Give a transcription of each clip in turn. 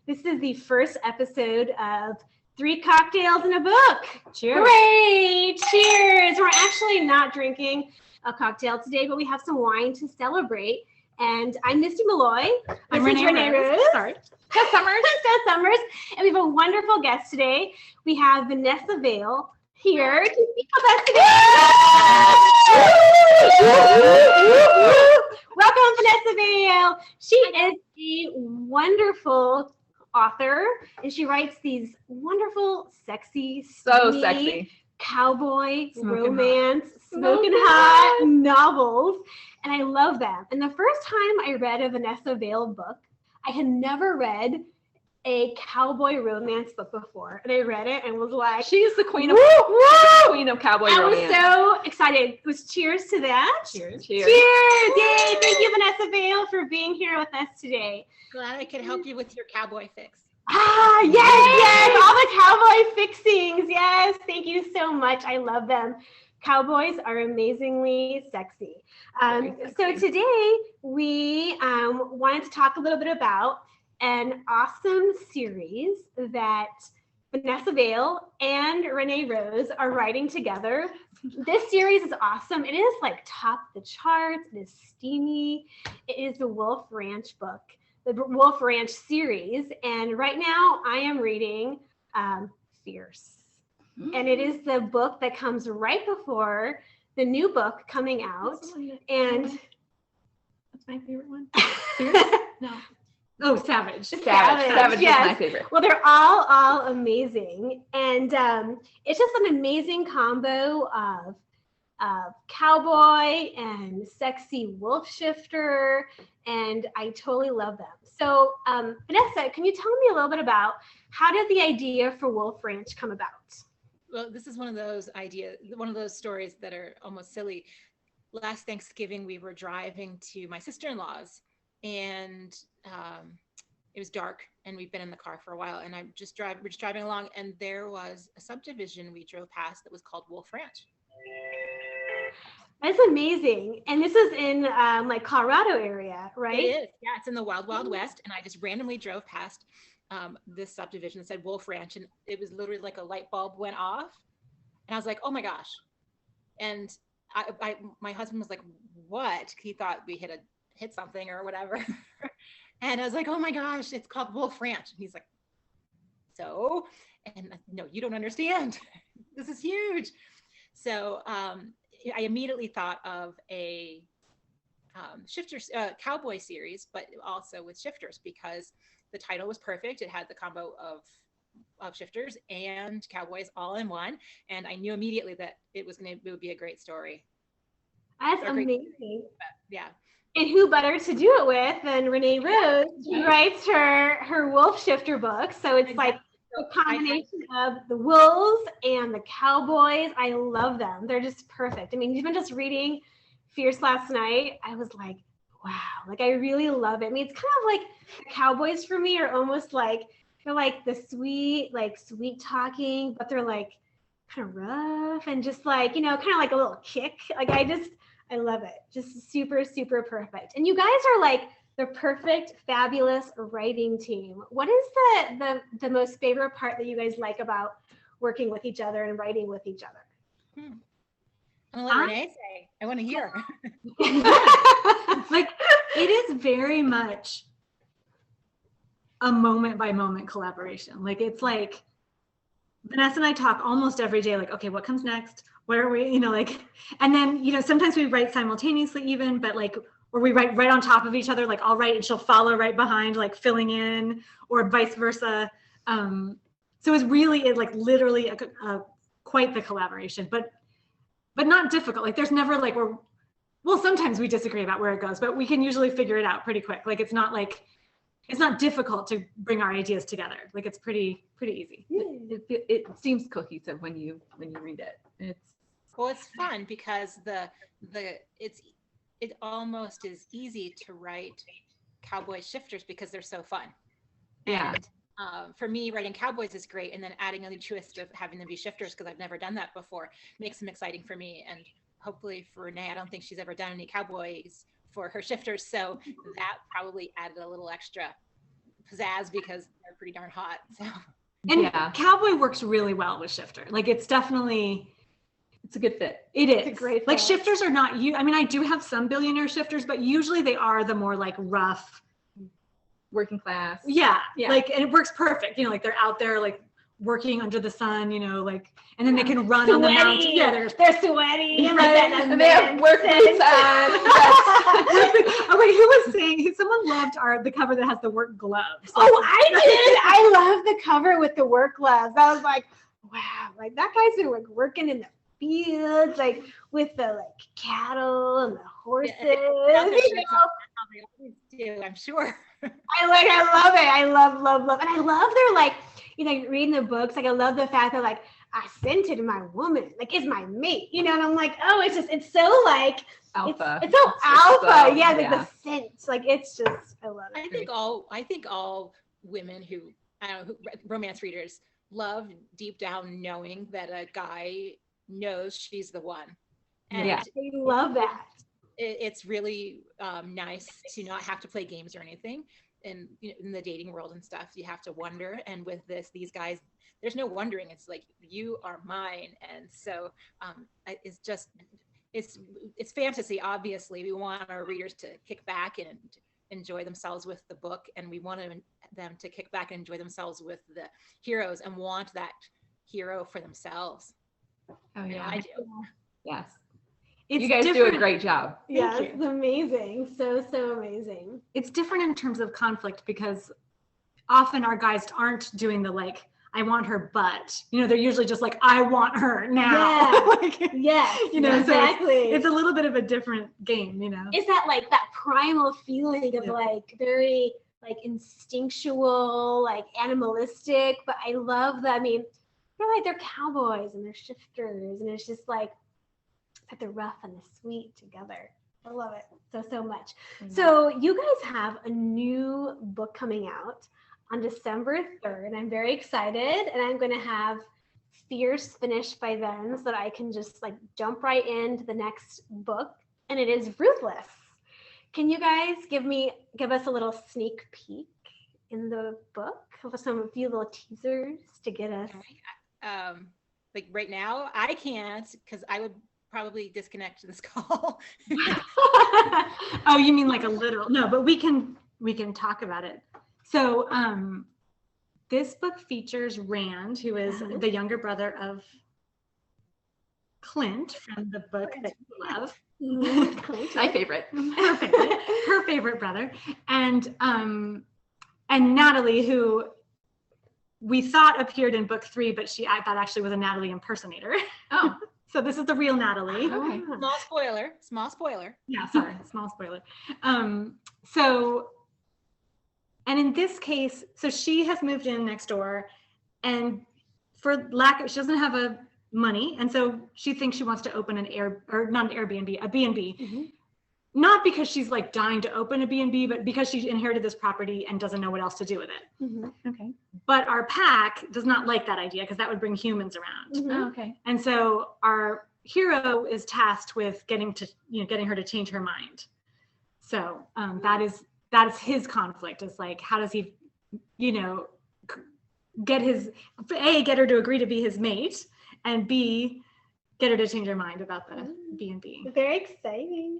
This is the first episode of 3 Cocktails in a Book. Cheers. Hooray! Cheers! We're actually not drinking a cocktail today, but we have some wine to celebrate. And I'm Misty Malloy. I'm Renee Rose. Sorry. Steph Summers. And we have a wonderful guest today. We have Vanessa Vale here to speak with us today. Welcome, Vanessa Vale. She is a wonderful author, and she writes these wonderful, sexy, cowboy romance, smoking hot novels, and I love them. And the first time I read a Vanessa Vale book, I had never read a cowboy romance book before, and I read it and was like, she's the queen of cowboy romance. I was so excited. It was cheers to that. Cheers. Yay! Thank you, Vanessa Vale, for being here with us today. Glad I could help you with your cowboy fix. Yes, all the cowboy fixings. Yes, thank you so much. I love them. Cowboys are amazingly sexy. So today we wanted to talk a little bit about an awesome series that Vanessa Vale and Renee Rose are writing together. This series is awesome. It is like top the charts. It is steamy. It is the Wolf Ranch book, the Wolf Ranch series. And right now I am reading Fierce. And it is the book that comes right before the new book coming out. And that's my favorite one. Fierce? No. Oh, Savage. Savage yes. is my favorite. Well, they're all amazing. And it's just an amazing combo of cowboy and sexy wolf shifter. And I totally love them. So Vanessa, can you tell me a little bit about how did the idea for Wolf Ranch come about? Well, this is one of those stories that are almost silly. Last Thanksgiving, we were driving to my sister-in-law's, and it was dark, and we've been in the car for a while, and we're just driving along, and there was a subdivision we drove past that was called Wolf Ranch. That's amazing. And this is in like Colorado area, right? It is. Yeah, it's in the Wild Wild West, and I just randomly drove past this subdivision that said Wolf Ranch, and it was literally like a light bulb went off, and I was like, oh my gosh. And my husband was like, what? He thought we hit something or whatever. And I was like, oh my gosh, it's called Wolf Ranch. And he's like, so? And no, you don't understand. This is huge. So I immediately thought of a shifters cowboy series, but also with shifters, because the title was perfect. It had the combo of shifters and cowboys all in one, and I knew immediately that it would be a great story. That's amazing. Yeah. And who better to do it with than Renee Rose? She writes her wolf shifter book, so it's like a combination of the wolves and the cowboys. I love them. They're just perfect. I mean, even just reading Fierce last night, I was like, wow, like I really love it. I mean, it's kind of like the cowboys for me are almost like, they're like the sweet talking, but they're like kind of rough and just like, kind of like a little kick. Like I love it. Just super, super perfect. And you guys are like the perfect, fabulous writing team. What is the most favorite part that you guys like about working with each other and writing with each other? I'm gonna let Renee say. I want to hear. Like, it is very much a moment by moment collaboration. Like, it's like Vanessa and I talk almost every day, like, okay, what comes next? Where are we, and then, sometimes we write simultaneously even, but like, or we write right on top of each other, like I'll write and she'll follow right behind, like filling in, or vice versa. So it's really like literally quite the collaboration, but not difficult. Like there's never like, sometimes we disagree about where it goes, but we can usually figure it out pretty quick. Like it's not difficult to bring our ideas together. Like it's pretty easy. It seems cohesive when you read it. It's fun because it almost is easy to write cowboy shifters because they're so fun. Yeah. And for me, writing cowboys is great, and then adding a twist of having them be shifters, because I've never done that before, makes them exciting for me. And hopefully for Renee, I don't think she's ever done any cowboys for her shifters, so that probably added a little extra pizzazz because they're pretty darn hot. So. And Cowboy works really well with Shifter. Like it's definitely, it's a good fit. It is. It's a great like fit. shifters are not you. I mean, I do have some billionaire shifters, but usually they are the more like rough, working class. Yeah. Like, and it works perfect. You know, like they're out there like working under the sun, you know, like, and then they can run on the mountain. Yeah, they're sweaty. Right. And they have work boots on. Oh wait, who was saying? Someone loved the cover that has the work gloves. Like, I did. I love the cover with the work gloves. I was like, wow, like that guy's been like working in the fields, like with the like cattle and the horses. Yeah, they always do, I'm sure. I love it. I love. And I love their like, you know, reading the books, like I love the fact that like I scented my woman, like it's my mate, you know, and I'm like, oh, it's so like alpha. It's so alpha. So, like the scent. Like it's just, I love it. I think all women who romance readers love deep down knowing that a guy knows she's the one. And I love that. It's really nice to not have to play games or anything. And in the dating world and stuff, you have to wonder. And with these guys, there's no wondering. It's like, you are mine. And so it's just, it's fantasy. Obviously, we want our readers to kick back and enjoy themselves with the book. And we want them to kick back and enjoy themselves with the heroes and want that hero for themselves. Oh yeah, I do. Yes. You guys do a great job. Yeah, it's amazing. So amazing. It's different in terms of conflict because often our guys aren't doing the like, I want her, but, you know, they're usually just like, I want her now. Yeah. Like, yes. You know, exactly. So it's a little bit of a different game, you know. It's that like that primal feeling of like very like instinctual, like animalistic, but I love that. I mean, they're like, they're cowboys and they're shifters, and it's just like the rough and the sweet together. I love it so much. Mm-hmm. So you guys have a new book coming out on December 3rd. I'm very excited, and I'm going to have Fierce finished by then so that I can just like jump right into the next book, and it is Ruthless. Can you guys give us a little sneak peek in the book? A few little teasers to get us. Like right now, I can't because I would probably disconnect this call. Oh, you mean like a literal? No, but we can talk about it. So this book features Rand, who is the younger brother of Clint from the book that you love. My favorite. Her favorite brother. And Natalie, who we thought appeared in book 3, but I thought actually was a Natalie impersonator. Oh. So this is the real Natalie. Okay. Small spoiler. Yeah, sorry, small spoiler. So, and in this case, so she has moved in next door, and she doesn't have a money, and so she thinks she wants to open not an Airbnb, a B&B. Mm-hmm. Not because she's like dying to open a B&B, but because she inherited this property and doesn't know what else to do with it. Mm-hmm. Okay. But our pack does not like that idea because that would bring humans around. Mm-hmm. Oh, okay. And so our hero is tasked with getting her to change her mind. So that is his conflict. It's like, how does he, get her to agree to be his mate, and B, get her to change her mind about the B&B. Very exciting.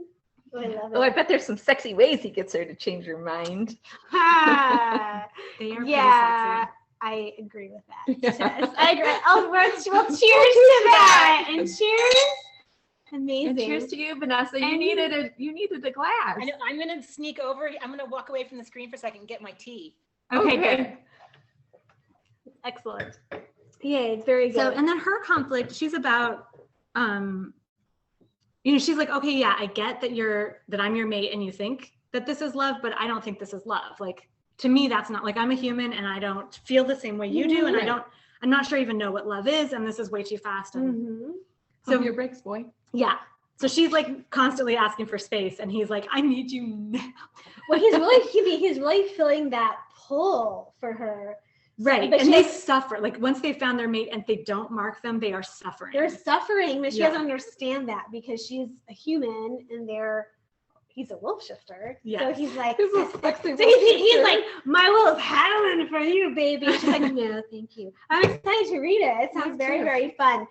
Oh, I love it. Oh, I bet there's some sexy ways he gets her to change her mind. They are pretty sexy. I agree with that. Yes, I agree. Oh, well, cheers to that, and cheers. Amazing. And cheers to you, Vanessa. You needed a glass. I know, I'm gonna sneak over. I'm gonna walk away from the screen for a second and get my tea. Okay, good. Excellent. Yeah, it's very good. So, and then her conflict, she's about, she's like, okay, yeah, I get that I'm your mate and you think that this is love, but I don't think this is love. Like, to me, that's not, like, I'm a human and I don't feel the same way you do. And I'm not sure even know what love is. And this is way too fast. And so your breaks, boy. Yeah. So she's like constantly asking for space, and he's like, I need you now. Well, he's really feeling that pull for her. Right. But they suffer. Like, once they found their mate and they don't mark them, they are suffering. They're suffering, but she doesn't understand that because she's a human and they're he's a wolf shifter. Yes. So he's like, He's a sexy so wolf he's shifter. like, my wolf's howling for you, baby. She's like, no, thank you. I'm excited to read it. It sounds very, very fun.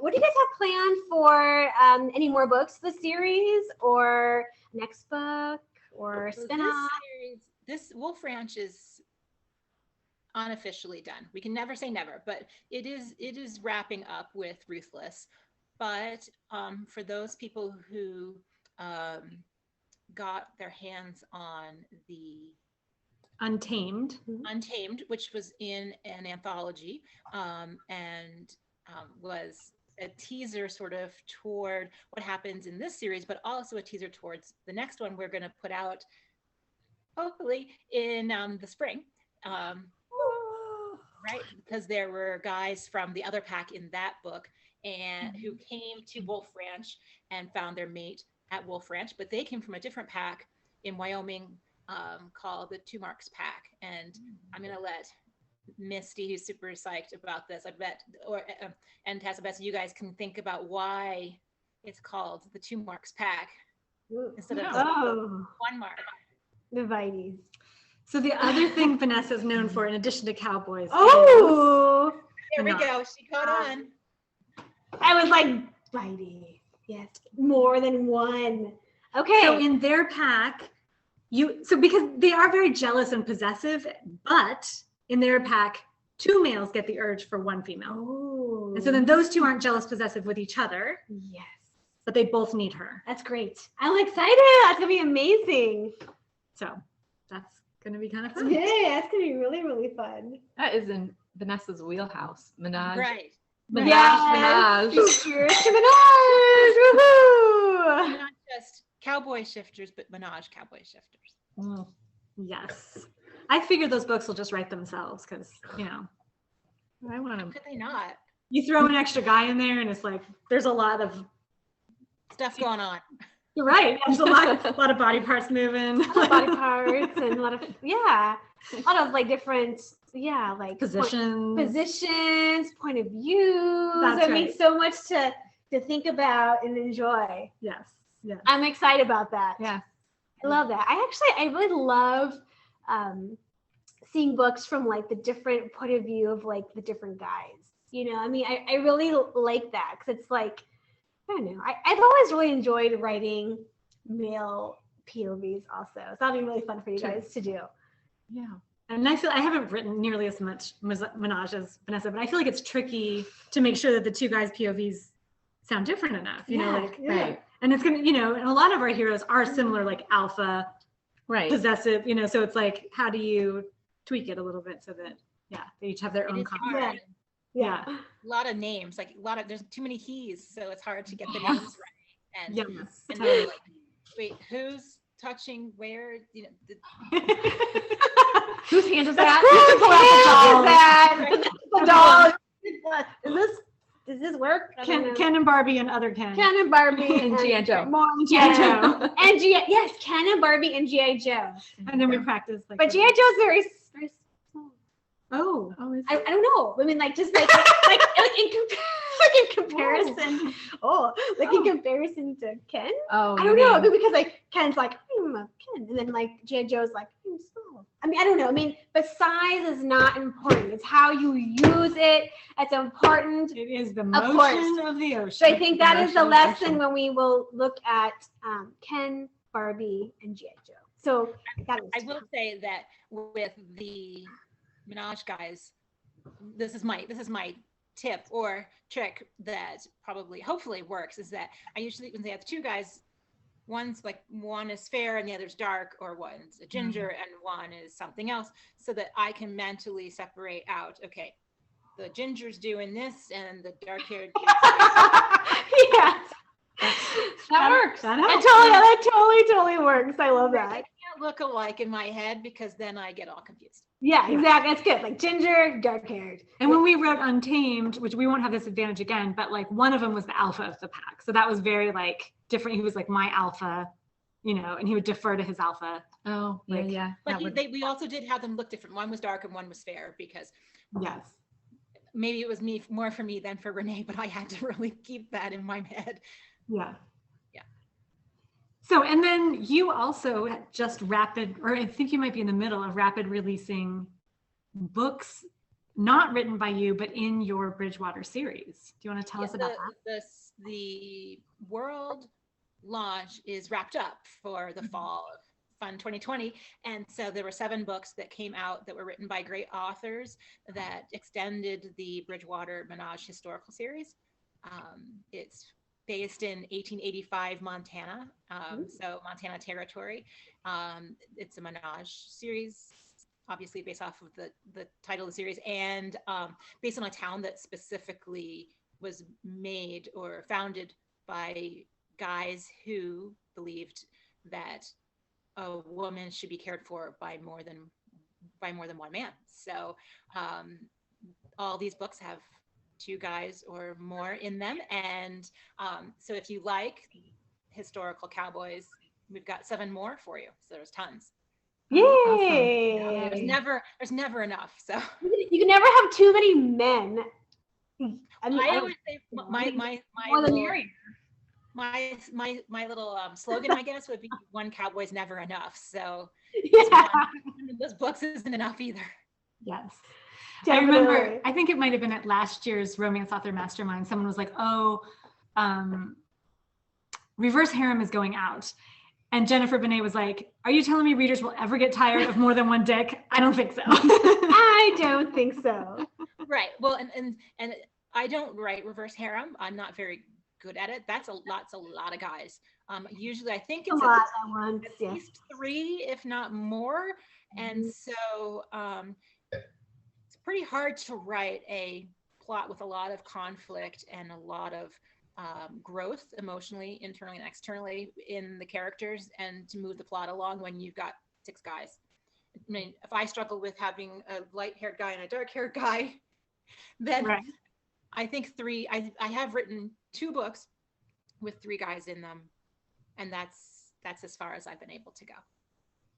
What do you guys have planned for any more books, the series, or next book, or So spinoff? this Wolf Ranch is unofficially done. We can never say never, but it is wrapping up with Ruthless. But for those people who got their hands on the Untamed. Untamed, which was in an anthology, and was a teaser sort of toward what happens in this series, but also a teaser towards the next one we're going to put out, hopefully in the spring. Right, because there were guys from the other pack in that book and who came to Wolf Ranch and found their mate at Wolf Ranch, but they came from a different pack in Wyoming called the Two Marks Pack. And I'm gonna let Misty, who's super psyched about this, I bet, and Tessa, I bet you guys can think about why it's called the Two Marks Pack instead of one mark. The Vities. So the other thing Vanessa is known for, in addition to Cowboys, Oh, There we go. She caught on. I was like, Bitey. Yes, more than one. Okay. So in their pack, because they are very jealous and possessive, but in their pack, 2 males get the urge for 1 female. Oh. And so then those 2 aren't jealous possessive with each other, Yes. but they both need her. That's great. I'm excited. That's gonna be amazing. So that's gonna be kind of fun. Yeah, that's gonna be really, really fun. That is in Vanessa's wheelhouse. Menage. Right. Menage. Yes. Menage. Cheers to Menage. Woohoo! Not just cowboy shifters, but Menage cowboy shifters. Mm. Yes. I figure those books will just write themselves because, I want How to. could they not? you throw an extra guy in there and it's like, there's a lot of, Stuff going on. you're right. There's a lot of body parts moving. Body parts and a lot of like different like positions, point of views. That's I mean, right. so much to think about and enjoy. Yes. Yeah. I'm excited about that. Yeah. I love that. I really love seeing books from like the different point of view of like the different guys. I mean, I really like that because it's like, I don't know. I've always really enjoyed writing male POVs also. So that'll be really fun for you guys to do. Yeah. And I feel I haven't written nearly as much Menage as Vanessa, but I feel like it's tricky to make sure that the 2 guys' POVs sound different enough, Right. And it's gonna, and a lot of our heroes are similar, like alpha, Right. possessive, so it's like, how do you tweak it a little bit so that, they each have their It own is conflict. hard. Yeah. A lot of names, there's too many he's, so it's hard to get the names right. And, Yes. and then, like, wait, who's touching where? Whose hand is that? The dog. Does this work? Ken and Barbie and other Ken. Ken and Barbie And G.I. Joe. More G.I. Joe. and yes, Ken and Barbie and G.I. Joe. And then we practice like. But G.I. Joe's very small. Oh. I don't know. I mean, like just like in comparison. In comparison to Ken. Oh, I don't know because like Ken's like I'm a Ken, and then like G.I. Joe's like I'm small. I mean, I don't know. I mean, but size is not important. It's how you use it. It's important. It is the course. motion of the ocean. So I think that is the Motion of lesson action. when we will look at Ken, Barbie, and G.I. Joe. So I will say that with the Menage guys, this is my tip or trick that hopefully works, is that I usually, when they have 2 guys, one is fair and the other's dark, or one's a ginger and one is something else, so that I can mentally separate out, okay, the ginger's doing this and the dark haired yes, That works. that totally works. I love They that. can't look alike in my head because then I get all confused. Yeah, exactly. That's good. Like ginger, dark haired. And when we wrote Untamed, which we won't have this advantage again, but like one of them was the alpha of the pack. So that was very like different. He was like my alpha, and he would defer to his alpha. Oh, yeah. But we also did have them look different. One was dark and one was fair, because Yes. maybe it was more for me than for Renee, but I had to really keep that in my head. Yeah. Yeah. So, and then you also just or I think you might be in the middle of rapid releasing books, not written by you, but in your Bridgewater series. Do you want to tell us about that? The world launch is wrapped up for the fall of Fun 2020. And so there were 7 books that came out that were written by great authors that extended the Bridgewater Menage historical series. It's based in 1885 Montana, so Montana territory. It's a Menage series, obviously based off of the title of the series, and based on a town that specifically was made or founded by guys who believed that a woman should be cared for by more than one man. So all these books have 2 guys or more in them, and so if you like historical cowboys, we've got 7 more for you. So there's tons. Yay! Awesome. Yeah, there's never enough. So you can never have too many men. I would say my little slogan, I guess, would be "One cowboy's never enough." So those books isn't enough either. Yes. Definitely. I remember, I think it might have been at last year's Romance Author Mastermind. Someone was like, Reverse Harem is going out. And Jennifer Benet was like, are you telling me readers will ever get tired of more than one dick? I don't think so. I don't think so. Right. Well, and I don't write reverse harem. I'm not very good at it. That's a lot of guys. Usually I think it's at least 3, if not more. And so it's pretty hard to write a plot with a lot of conflict and a lot of growth emotionally, internally and externally in the characters, and to move the plot along when you've got 6 guys. I mean, if I struggle with having a light-haired guy and a dark-haired guy, then right. I think 3, I have written 2 books with 3 guys in them, and that's as far as I've been able to go.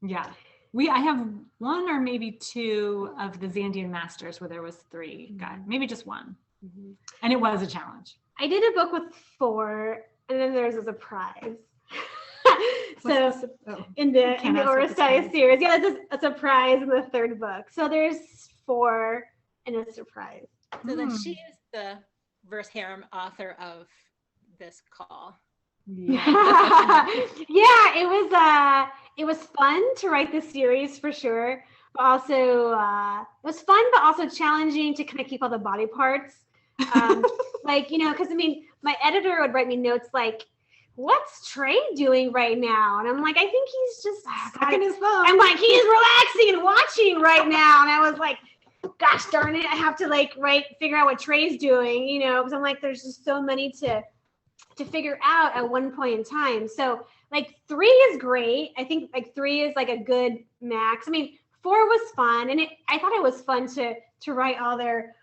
Yeah. I have 1 or maybe 2 of the Zandian Masters where there was 3 guys, maybe just 1. Mm-hmm. And it was a challenge. I did a book with 4, and then there's a surprise. In the Oresteia series, that's a surprise in the 3rd book. So there's 4 and a surprise. So then she is the verse harem author of this call. Yeah, it was fun to write this series for sure, but also it was fun, but also challenging to kind of keep all the body parts. Because I mean, my editor would write me notes like, what's Trey doing right now? And I'm like, I think he's just sucking his thumb. I'm like, he's relaxing and watching right now. And I was like, gosh darn it, I have to figure out what Trey's doing, because I'm like, there's just so many to figure out at one point in time. So 3 is great. I think 3 is a good max. I mean, 4 was fun, and I thought it was fun to write all their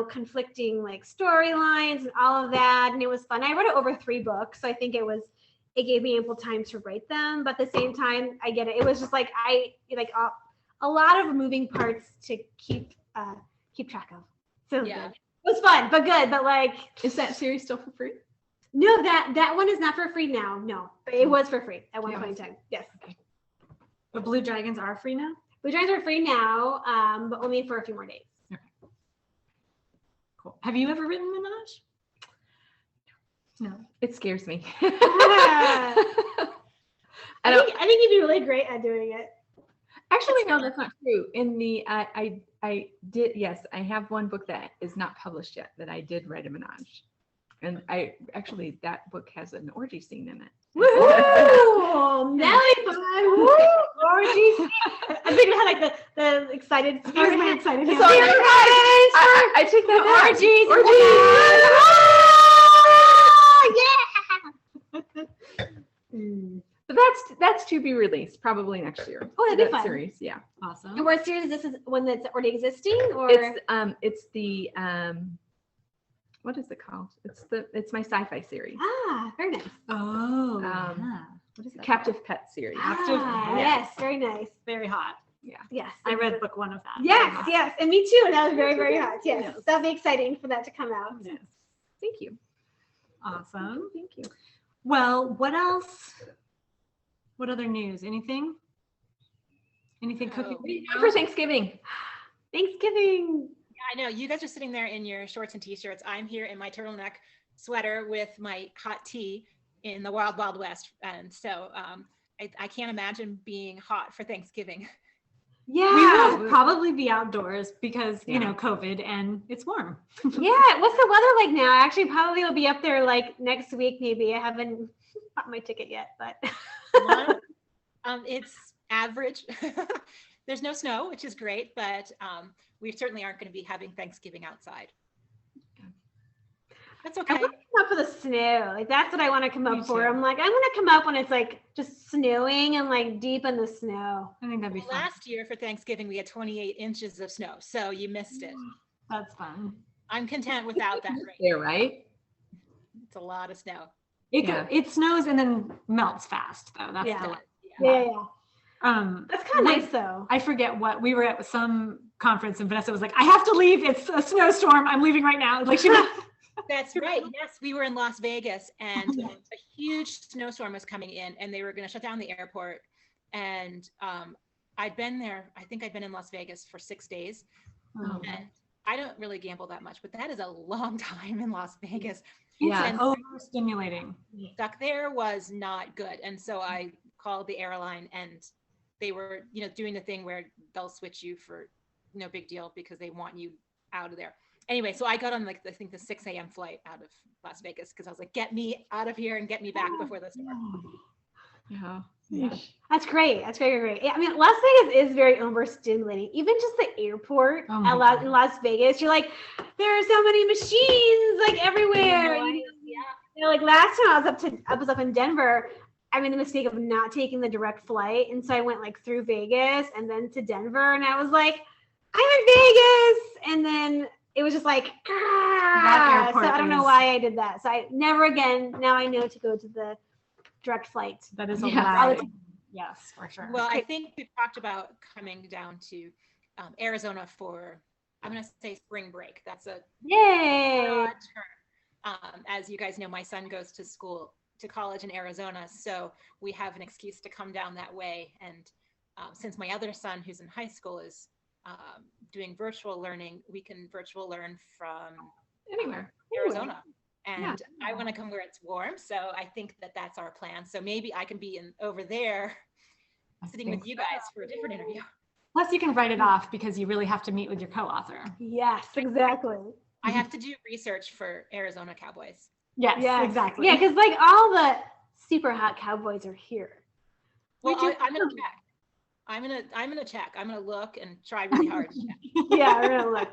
conflicting storylines and all of that, and it was fun. I wrote it over 3 books, so I think it gave me ample time to write them, but at the same time, I get it. It was just a lot of moving parts to keep track of. So yeah, it was fun, but good. But is that series still for free? No, that one is not for free now. No, but it was for free at one point in time. Yes. Okay. But Blue Dragons are free now? Blue Dragons are free now, but only for a few more days. Okay. Cool. Have you ever written Menage? No, it scares me. I think you'd be really great at doing it. Actually, no, that's not true. In the I did, yes, I have 1 book that is not published yet that I did write a Menage, and that book has an orgy scene in it. Woo! Nelly fun! Woo! Orgy scene. I think I had the excited spirit. My excited. So I take that orgies. But that's to be released probably next year. Oh, that'd be fun. Series, yeah. Awesome. And what series is this? Is one that's already existing, or it's the what is it called? It's my sci-fi series. Ah, very nice. Oh, what is it? Captive Pet series. Yes, very nice. Very hot. Yeah. Yes. I read book 1 of that. Yes, and me too. And that was very, very hot. Yes. That'll be exciting for that to come out. Yes. Thank you. Awesome. Thank you. Well, what else? What other news? Anything cooking? For Thanksgiving. Thanksgiving. I know you guys are sitting there in your shorts and t-shirts. I'm here in my turtleneck sweater with my hot tea in the wild, wild west. And so I can't imagine being hot for Thanksgiving. Yeah. We will probably be outdoors because, you Yeah. know, COVID and it's warm. Yeah. What's the weather like now? Actually, probably will be up there like next week, maybe. I haven't bought my ticket yet, but. It's average. There's no snow, which is great, but we certainly aren't going to be having Thanksgiving outside. That's I okay. want to come up with a snow. Like that's what I want to come Me up for. too. I'm like, I want to come up when it's like just snowing and like deep in the snow. I think that'd be fun. Last year for Thanksgiving, we had 28 inches of snow, so you missed it. That's fun. I'm content without that rain. There, right? It's a lot of snow. It snows and then melts fast though. That's Yeah. the Yeah. That's kind of when- nice though. I forget what we were at some conference and Vanessa was like, I have to leave. It's a snowstorm. I'm leaving right now. Like she was That's right. Yes, we were in Las Vegas and a huge snowstorm was coming in and they were going to shut down the airport. And I'd been there. I think I'd been in Las Vegas for 6 days. And I don't really gamble that much, but that is a long time in Las Vegas. Yeah. And overstimulating. stuck there was not good. And so I called the airline and they were, you know, doing the thing where they'll switch you for no big deal because they want you out of there. Anyway, so I got on like, I think the 6 a.m. flight out of Las Vegas because I was like, get me out of here and get me back before the storm. Yeah. That's great. That's very great. Yeah, I mean, Las Vegas is very overstimulating. Even just the airport Oh my in God. Las Vegas, you're like, there are so many machines like everywhere. You know, like last time I was up in Denver. I made the mistake of not taking the direct flight, and so I went like through Vegas and then to Denver, and I was like, I'm in Vegas, and then it was just like, so airport I don't know is- why I did that. So I never again. Now I know to go to the direct flight. That is a Yeah. lot. Yes, for sure. Well, I think we've talked about coming down to Arizona for, I'm going to say spring break. That's a Yay! broad term. As you guys know, my son goes to college in Arizona, so we have an excuse to come down that way. And since my other son, who's in high school, is doing virtual learning, we can virtual learn from Anywhere. Arizona. And I want to come where it's warm, so I think that that's our plan. So maybe I can be over there sitting with you guys for a different interview. Plus you can write it off because you really have to meet with your co-author. Yes, exactly. I have to do research for Arizona Cowboys. Yes, Yes. exactly. Yeah, because like all the super hot Cowboys are here. Well, We do- I'm gonna check. I'm gonna check. I'm gonna look and try really hard to check. Yeah, we're gonna look.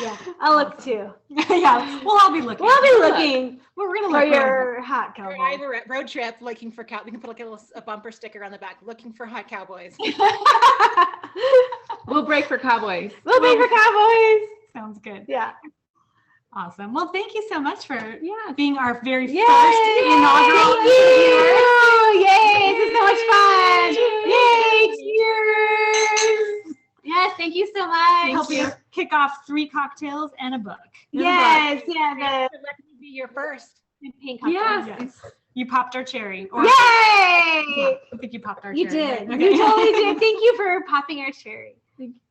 Yeah, I'll look too. Yeah, we'll all be looking. We'll be looking We're gonna for look. your hot Or I Cowboys. have a road trip looking for cow. We can put like a bumper sticker on the back, looking for hot Cowboys. We'll break for Cowboys. We'll be for Cowboys. Sounds good. Yeah. Awesome. Well, thank you so much for Yeah. being our very Yay! first inaugural Thank interviewer. you! Yay! This is so much fun! Yay! Cheers! Yes, thank you so much. Help you kick off 3 cocktails and a book. Yes, yeah, Thanks for letting me be your first. the pink cocktails. Yes. You popped our cherry. Or Yay! I think you popped our You cherry. did. right? You Okay. totally did. Thank you for popping our cherry.